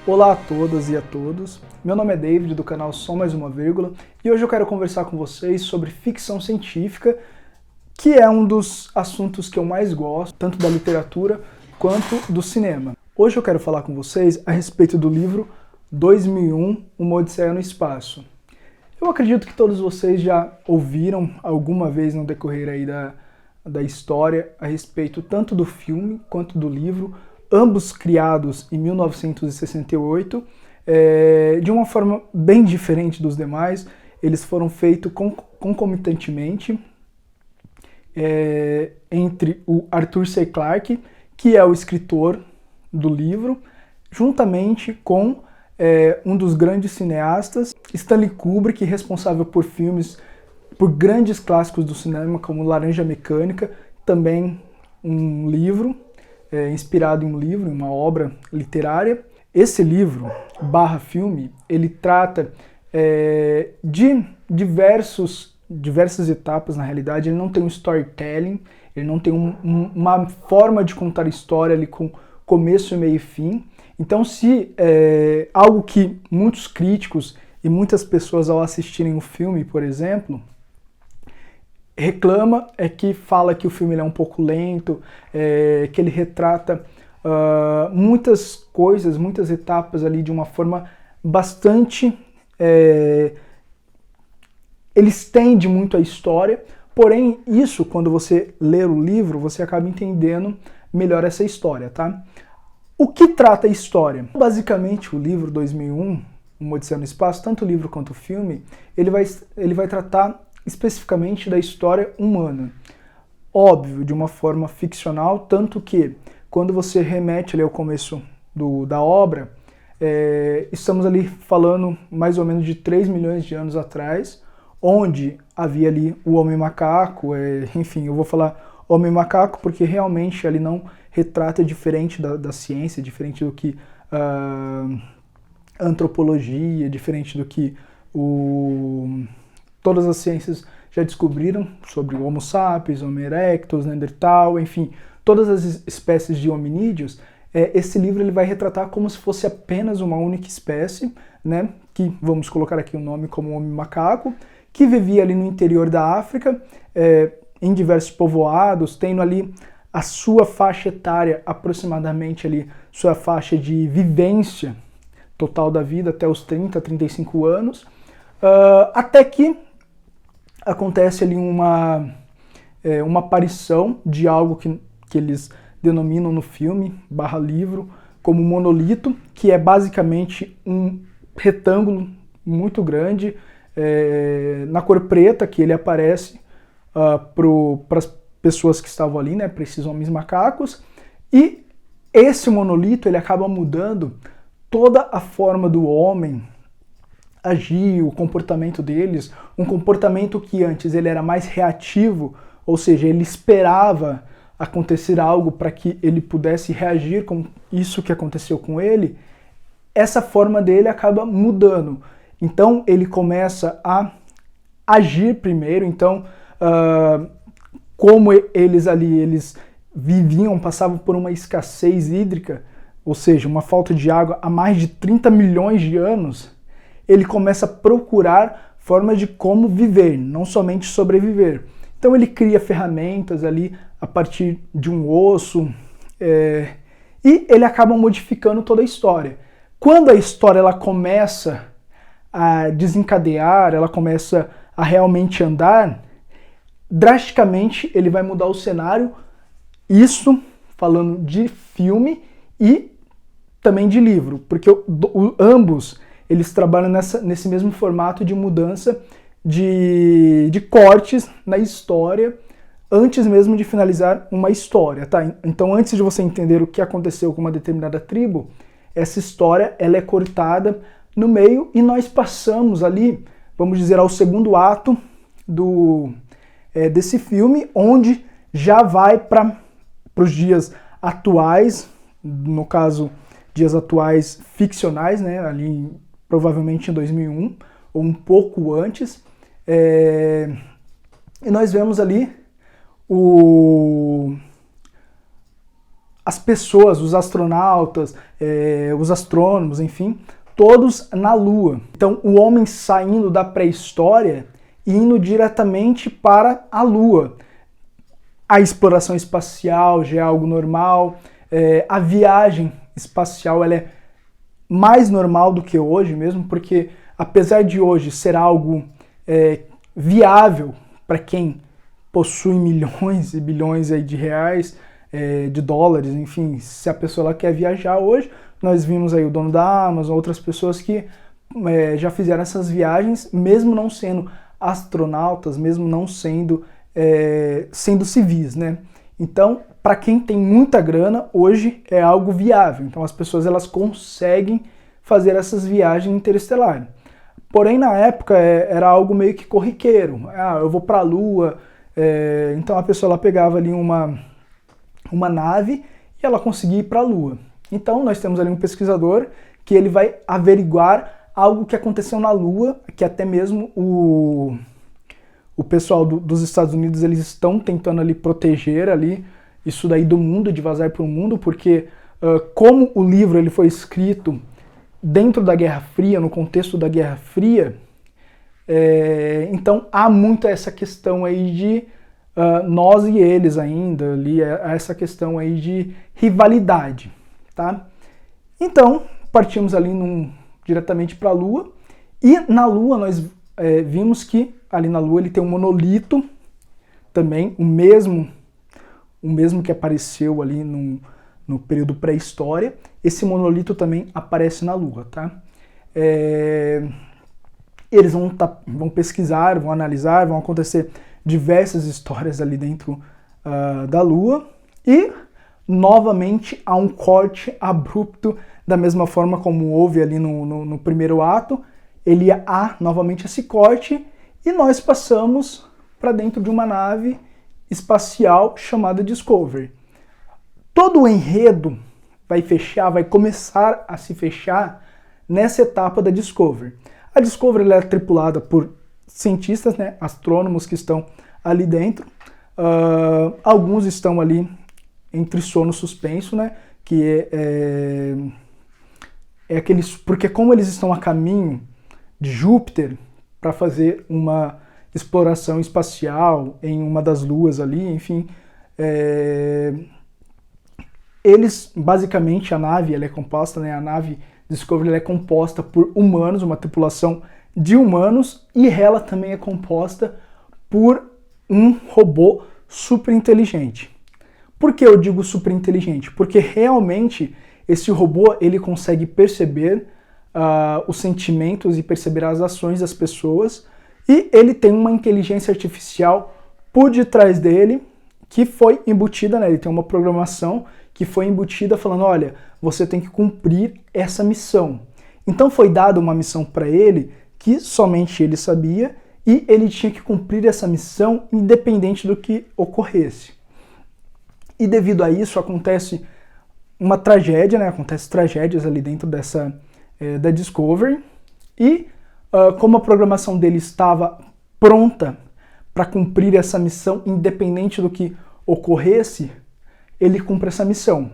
Olá a todas e a todos, meu nome é David do canal Só Mais Uma Vírgula e hoje eu quero conversar com vocês sobre ficção científica, que é um dos assuntos que eu mais gosto, tanto da literatura quanto do cinema. Hoje eu quero falar com vocês a respeito do livro 2001, Uma Odisseia no Espaço. Eu acredito que todos vocês já ouviram alguma vez no decorrer aí da história a respeito tanto do filme quanto do livro, ambos criados em 1968, de uma forma bem diferente dos demais. Eles foram feitos concomitantemente entre o Arthur C. Clarke, que é o escritor do livro, juntamente com um dos grandes cineastas, Stanley Kubrick, responsável por filmes, por grandes clássicos do cinema, como Laranja Mecânica, também um livro, inspirado em um livro, em uma obra literária. Esse livro, barra filme, ele trata de diversas etapas, na realidade. Ele não tem um storytelling, ele não tem uma forma de contar história ali com começo, meio e fim. Então, se algo que muitos críticos e muitas pessoas ao assistirem o filme, por exemplo, reclama, que fala que o filme é um pouco lento, que ele retrata muitas coisas, muitas etapas ali de uma forma bastante... ele estende muito a história, porém isso, quando você lê o livro, você acaba entendendo melhor essa história, tá? O que trata a história? Basicamente, o livro 2001, Uma Odisseia no Espaço, tanto o livro quanto o filme, ele vai tratar especificamente da história humana. Óbvio, de uma forma ficcional, tanto que, quando você remete ali ao começo da obra, estamos ali falando mais ou menos de 3 milhões de anos atrás, onde havia ali o homem-macaco, enfim, eu vou falar homem-macaco porque realmente ali não retrata diferente da ciência, diferente do que antropologia, diferente do que todas as ciências já descobriram sobre o Homo sapiens, Homo erectus, Neandertal, enfim, todas as espécies de hominídeos. Esse livro ele vai retratar como se fosse apenas uma única espécie, né, que vamos colocar aqui o nome como homem-macaco, que vivia ali no interior da África, em diversos povoados, tendo ali a sua faixa etária, aproximadamente ali, sua faixa de vivência total da vida até os 30, 35 anos, até que acontece ali uma aparição de algo que eles denominam no filme, barra livro, como monolito, que é basicamente um retângulo muito grande, na cor preta, que ele aparece para as pessoas que estavam ali, né, para esses homens macacos, e esse monolito ele acaba mudando toda a forma do homem agir, o comportamento deles, um comportamento que antes ele era mais reativo, ou seja, ele esperava acontecer algo para que ele pudesse reagir com isso que aconteceu com ele. Essa forma dele acaba mudando. Então ele começa a agir primeiro. Então, como eles viviam, passavam por uma escassez hídrica, ou seja, uma falta de água há mais de 30 milhões de anos, ele começa a procurar formas de como viver, não somente sobreviver. Então ele cria ferramentas ali a partir de um osso, e ele acaba modificando toda a história. Quando a história ela começa a desencadear, ela começa a realmente andar, drasticamente ele vai mudar o cenário, isso falando de filme e também de livro, porque ambos eles trabalham nesse mesmo formato de mudança de cortes na história, antes mesmo de finalizar uma história, tá? Então, antes de você entender o que aconteceu com uma determinada tribo, essa história ela é cortada no meio e nós passamos ali, vamos dizer, ao segundo ato desse filme, onde já vai para os dias atuais, no caso, dias atuais ficcionais, né, ali provavelmente em 2001, ou um pouco antes, e nós vemos ali as pessoas, os astronautas, os astrônomos, enfim, todos na Lua. Então o homem saindo da pré-história e indo diretamente para a Lua. A exploração espacial já é algo normal, a viagem espacial ela é mais normal do que hoje mesmo, porque apesar de hoje ser algo viável para quem possui milhões e bilhões aí de reais, de dólares, enfim, se a pessoa ela quer viajar hoje, nós vimos aí o dono da Amazon, outras pessoas que já fizeram essas viagens, mesmo não sendo astronautas, mesmo não sendo civis, né? Então, para quem tem muita grana, hoje é algo viável. Então, as pessoas elas conseguem fazer essas viagens interestelares. Porém, na época, era algo meio que corriqueiro. Eu vou para a Lua. Então, a pessoa ela pegava ali uma nave e ela conseguia ir para a Lua. Então, nós temos ali um pesquisador que ele vai averiguar algo que aconteceu na Lua, que até mesmo o pessoal dos Estados Unidos eles estão tentando ali proteger ali isso daí do mundo, de vazar para o mundo, porque como o livro ele foi escrito dentro da Guerra Fria, no contexto da Guerra Fria, então há muito essa questão aí de nós e eles ainda, ali, essa questão aí de rivalidade, tá? Então, partimos ali diretamente para a Lua, e na Lua nós vimos que ali na Lua ele tem um monolito também, o mesmo que apareceu ali no período pré-história. Esse monolito também aparece na Lua, tá? Eles vão pesquisar, vão analisar, vão acontecer diversas histórias ali dentro da Lua, e novamente há um corte abrupto, da mesma forma como houve ali no primeiro ato, há novamente esse corte, e nós passamos para dentro de uma nave espacial chamada Discovery. Todo o enredo vai começar a se fechar nessa etapa da Discovery. A Discovery ela é tripulada por cientistas, né, astrônomos que estão ali dentro. Alguns estão ali entre sono suspenso, né, que é aqueles, porque como eles estão a caminho de Júpiter para fazer uma exploração espacial em uma das luas ali, enfim, eles, basicamente, a nave ela é composta, né, a nave Discovery ela é composta por humanos, uma tripulação de humanos, e ela também é composta por um robô super inteligente. Por que eu digo super inteligente? Porque realmente esse robô ele consegue perceber os sentimentos e perceber as ações das pessoas, e ele tem uma inteligência artificial por detrás dele que foi embutida, né? Ele tem uma programação que foi embutida falando, olha, você tem que cumprir essa missão. Então foi dada uma missão para ele que somente ele sabia, e ele tinha que cumprir essa missão independente do que ocorresse. E devido a isso acontece uma tragédia, né? Acontece tragédias ali dentro da Discovery, e como a programação dele estava pronta para cumprir essa missão independente do que ocorresse, ele cumpre essa missão.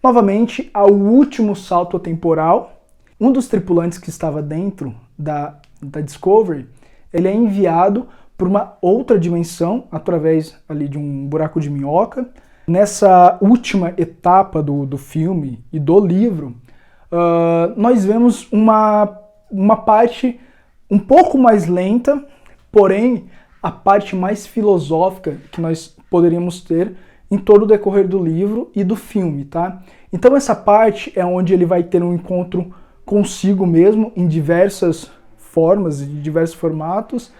Novamente, ao último salto temporal, um dos tripulantes que estava dentro da Discovery, ele é enviado para uma outra dimensão através ali de um buraco de minhoca. Nessa última etapa do filme e do livro, nós vemos uma parte um pouco mais lenta, porém a parte mais filosófica que nós poderíamos ter em todo o decorrer do livro e do filme, tá? Então essa parte é onde ele vai ter um encontro consigo mesmo em diversas formas, em diversos formatos,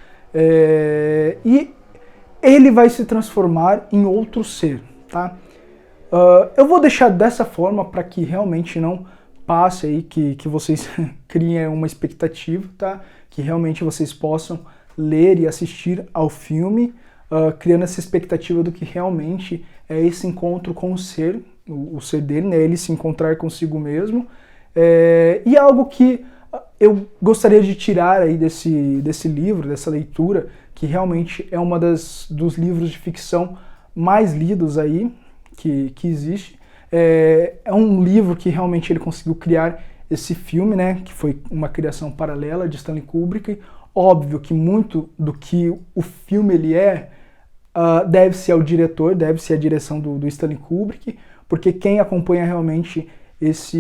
e ele vai se transformar em outro ser, tá? Eu vou deixar dessa forma para que realmente não passe aí, que vocês criem uma expectativa, tá? Que realmente vocês possam ler e assistir ao filme, criando essa expectativa do que realmente é esse encontro com o ser dele, né? Ele se encontrar consigo mesmo. E algo que eu gostaria de tirar aí desse livro, dessa leitura, que realmente é dos livros de ficção mais lidos aí que existe, É um livro que realmente ele conseguiu criar esse filme, né, que foi uma criação paralela de Stanley Kubrick. Óbvio que muito do que o filme ele deve-se ao diretor, deve-se à direção do Stanley Kubrick, porque quem acompanha realmente essa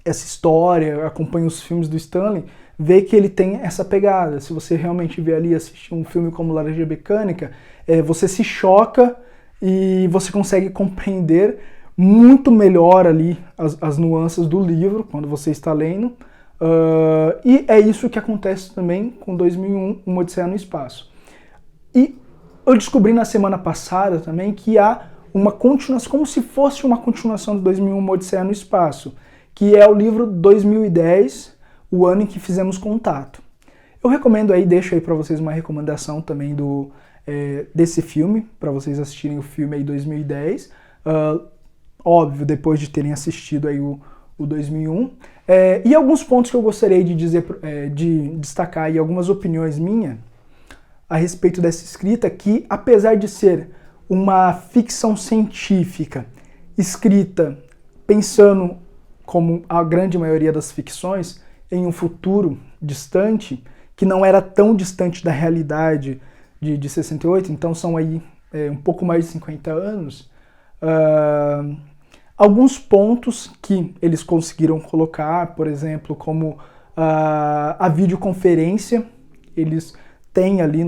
história, acompanha os filmes do Stanley, vê que ele tem essa pegada. Se você realmente vê ali, assistir um filme como Laranja Mecânica, você se choca e você consegue compreender muito melhor ali as nuances do livro quando você está lendo. E é isso que acontece também com 2001, Uma Odisseia no Espaço. E eu descobri na semana passada também que há uma continuação, como se fosse uma continuação de 2001, Uma Odisseia no Espaço, que é o livro 2010, o ano em que fizemos contato. Eu recomendo aí, deixo aí para vocês uma recomendação também desse filme, para vocês assistirem o filme aí 2010, óbvio, depois de terem assistido aí o 2001. E alguns pontos que eu gostaria de dizer, de destacar aí, algumas opiniões minhas a respeito dessa escrita, que apesar de ser uma ficção científica escrita pensando, como a grande maioria das ficções, em um futuro distante, que não era tão distante da realidade de 68, então são aí um pouco mais de 50 anos, alguns pontos que eles conseguiram colocar, por exemplo, como a videoconferência, eles têm ali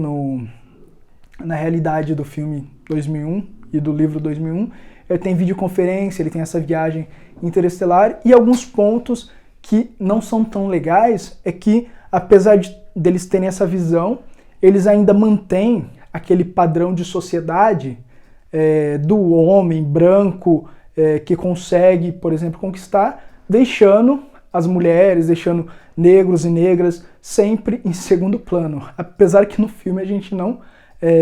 na realidade do filme 2001 e do livro 2001, ele tem videoconferência, ele tem essa viagem interestelar, e alguns pontos que não são tão legais é que, apesar deles terem essa visão, eles ainda mantêm aquele padrão de sociedade do homem branco que consegue, por exemplo, conquistar, deixando as mulheres, deixando negros e negras sempre em segundo plano. Apesar que no filme a gente não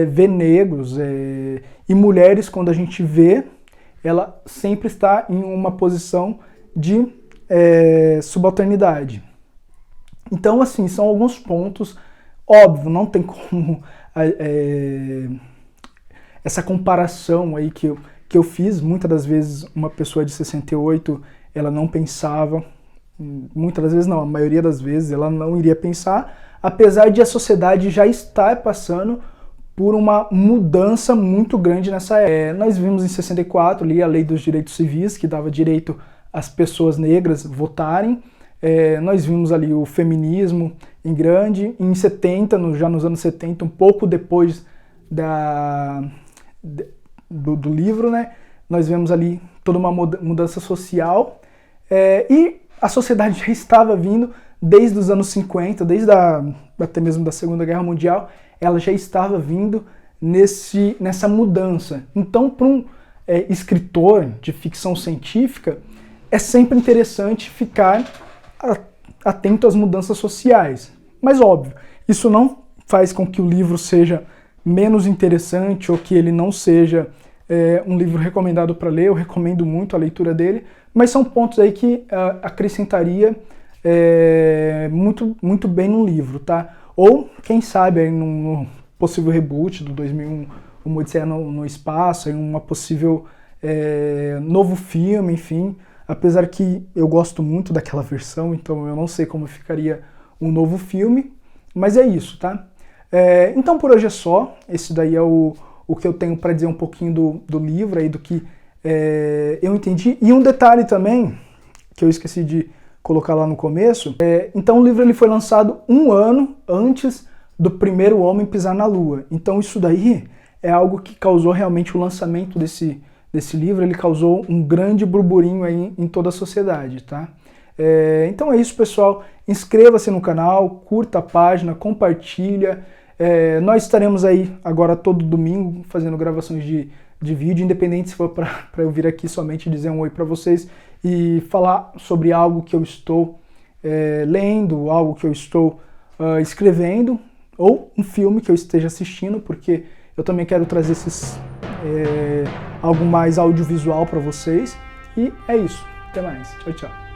vê negros e mulheres, quando a gente vê, ela sempre está em uma posição de subalternidade. Então, assim, são alguns pontos, óbvio, não tem como essa comparação aí que eu fiz. Muitas das vezes uma pessoa de 68, ela não pensava, muitas das vezes não, a maioria das vezes ela não iria pensar, apesar de a sociedade já estar passando por uma mudança muito grande nessa época. Nós vimos em 64 ali a Lei dos Direitos Civis, que dava direito às pessoas negras votarem. Nós vimos ali o feminismo em grande. Em 70, já nos anos 70, um pouco depois do livro, né, nós vemos ali toda uma mudança social. E a sociedade já estava vindo desde os anos 50, desde até mesmo da Segunda Guerra Mundial, ela já estava vindo nessa mudança. Então, para um escritor de ficção científica, é sempre interessante ficar atento às mudanças sociais. Mas, óbvio, isso não faz com que o livro seja menos interessante ou que ele não seja um livro recomendado para ler. Eu recomendo muito a leitura dele, mas são pontos aí que acrescentaria muito, muito bem no livro, tá? Ou, quem sabe, aí num possível reboot do 2001, Uma Odisseia no Espaço, em uma possível novo filme, enfim. Apesar que eu gosto muito daquela versão, então eu não sei como ficaria um novo filme, mas é isso, tá? Então por hoje é só. Esse daí é o que eu tenho para dizer um pouquinho do livro, aí, do que eu entendi. E um detalhe também, que eu esqueci de colocar lá no começo, então o livro ele foi lançado 1 ano antes do primeiro homem pisar na Lua. Então isso daí é algo que causou realmente o lançamento desse livro, ele causou um grande burburinho aí em toda a sociedade, tá? Então é isso, pessoal. Inscreva-se no canal, curta a página, compartilha. Nós estaremos aí agora todo domingo fazendo gravações de vídeo, independente se for para eu vir aqui somente dizer um oi para vocês e falar sobre algo que eu estou lendo, algo que eu estou escrevendo, ou um filme que eu esteja assistindo, porque eu também quero trazer algo mais audiovisual para vocês. E é isso. Até mais. Tchau, tchau.